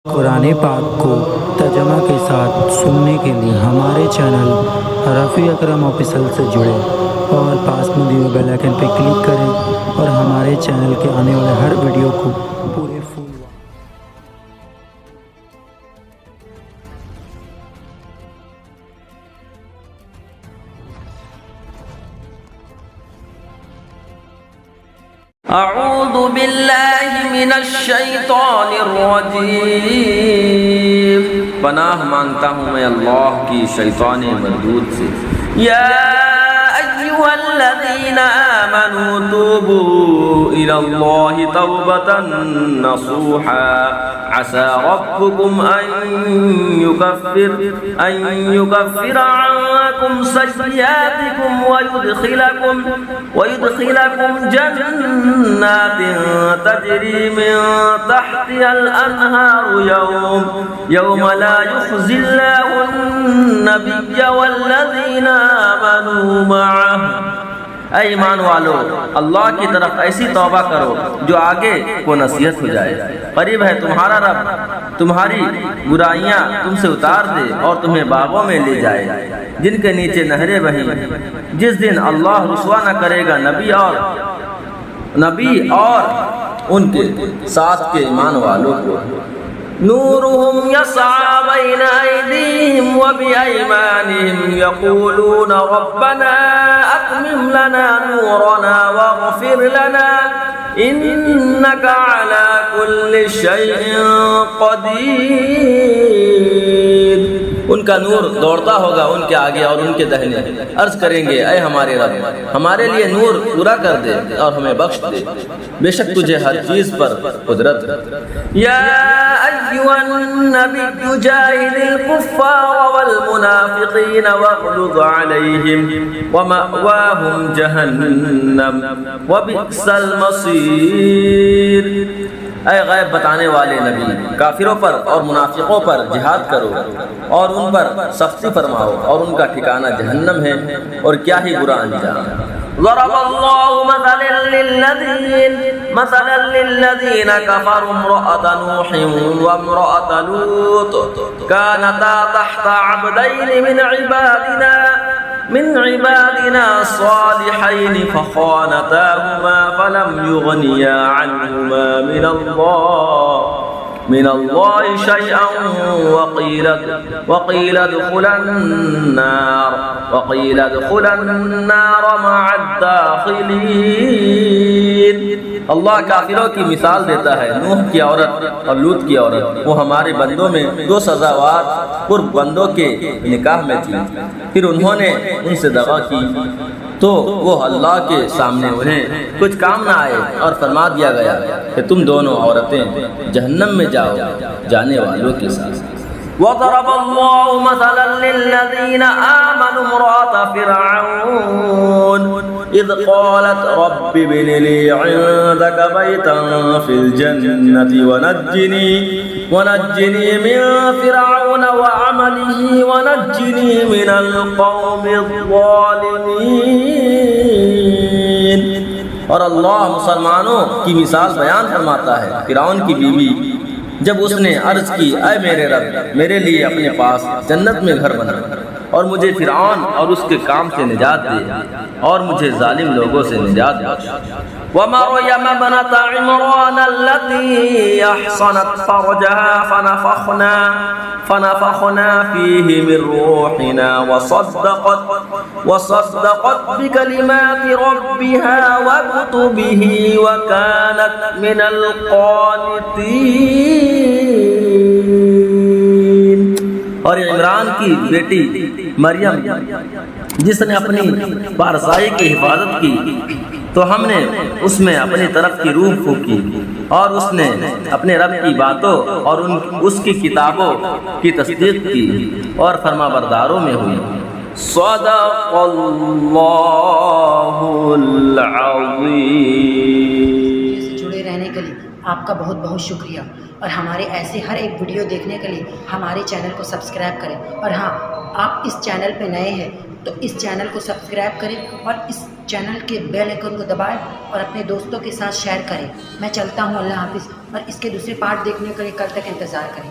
कुरान पाक को तर्जुमा के साथ सुनने के लिए हमारे चैनल रफ़ी अकरम ऑफिशियल से जुड़ें और पास में दिए बेल आइकन पर क्लिक करें और हमारे चैनल के आने वाले हर वीडियो को पूरे फुल अऊज़ु बिल्लाहि मिनश शैतानिर रजीम। पनाह मांगता हूँ मैं अल्लाह की शैतान मरदूद से। या अय्युहल्लज़ीना आमनू तूबू इलल्लाहि तौबतन नसूहा असा रब्बुकुम अन युकफ्फिर अन्कुम सय्यिआतिकुम वयुदखिलकुम जन्नातिन तजरी मिन तहतिहल अन्हारु यौम ला युख़ज़िल्लाहु अन्नबिय्य वल्लज़ीना आमनू मअहु। ऐ ईमान वालो, अल्लाह की तरफ ऐसी तौबा करो जो आगे को नसीहत हो जाए। करीब है तुम्हारा रब तुम्हारी बुराइयां तुमसे उतार दे और तुम्हें बागों में ले जाए जिनके नीचे नहरें बहीं, जिस दिन अल्लाह रुसवा न करेगा नबी और उनके साथ के ईमान वालों को। नूरुहुम यस्आ बैन अयदीहिम व बिअयमानिहिम यक़ूलून रब्बना अत्मिम लना नूरना वग़फ़िर लना इन्नका अला कुल्लि शैइन क़दीर। उनका नूर दौड़ता होगा उनके आगे और उनके दाहिने, अर्ज करेंगे ऐ हमारे रब, हमारे लिए नूर पूरा कर दे और हमें बख्श दे, बेशक तुझे हर चीज पर कुदरत है। या अय्युहन नबिय्यु जाहिदिल कुफ्फार वल मुनाफिकीन वग़्लुज़ अलैहिम व मअवाहुम जहन्नम व बि'सल मसीर। ऐ गैब बताने वाले नबी, काफिरों पर और मुनाफिकों पर जिहाद करो और उन पर सख्ती फरमाओ और उनका ठिकाना जहन्नम है और क्या ही बुरा अंजाम। ज़रबल्लाहु मसलन लिल्लज़ीना कफ़रू इम्रअत नूहिन व इम्रअत लूत कानता तहता अब्दैनि मिन इबादिना सालिहैन फ़ख़ानताहुमा फलम युग़निया अन्हुमा मिनल्लाहि शैअन वक़ील उदख़ुलन नार मअद्दाख़िलीन। अल्लाह काफिरों की मिसाल देता है। नूह की औरत और लूत की औरत वो हमारे बंदों में दो सज़ावार कुर्ब बंदों के निकाह में थी, फिर उन्होंने उनसे दगा की तो वो अल्लाह के सामने उन्हें कुछ काम ना आए और फरमा दिया गया कि तुम दोनों औरतें जहन्नम में जाओ जाने वालों के साथ। वज़रबल्लाहु मसलन लिल्लज़ीना आमनू इम्रअत फ़िरऔन इज़ क़ालत रब्बि इब्नि ली इंदक बैतन फ़िल जन्नति वनज्जिनी मिन फ़िरऔन व अमलिही वनज्जिनी मिनल क़ौमिज़ ज़ालिमीन। और अल्लाह मुसलमानों की मिसाल बयान फरमाता है। फ़िरऔन की बीवी जब उसने अर्ज की ऐ मेरे रब, मेरे लिए अपने पास जन्नत में घर बना और मुझे फ़िरऔन और उसके काम से निजात दे और मुझे जालिम लोगों से निजात दे। वमर्यम इब्नत इमरान अल्लती अहसनत फरजहा फनफ़ख़ना फ़ीहि मिन रूहिना वसद्दक़त बिकलिमाति रब्बिहा व कुतुबिही व कानत मिनल क़ानितीन। और इमरान की बेटी मरियम जिसने अपनी पारसाई की हिफाजत की तो हमने उसमें अपनी तरफ की रूह फूंकी और उसने अपने रब की बातों और उसकी किताबों की तस्दीक की और फरमाबरदारों में हुई। सदक़ल्लाहुल अज़ीम। जुड़े रहने के लिए आपका बहुत बहुत शुक्रिया और हमारे ऐसे हर एक वीडियो देखने के लिए हमारे चैनल को सब्सक्राइब करें। और हाँ, आप इस चैनल पे नए हैं तो इस चैनल को सब्सक्राइब करें और इस चैनल के बेल आइकन को दबाएं और अपने दोस्तों के साथ शेयर करें। मैं चलता हूँ, अल्लाह हाफिज़। और इसके दूसरे पार्ट देखने के लिए कल तक इंतज़ार करें।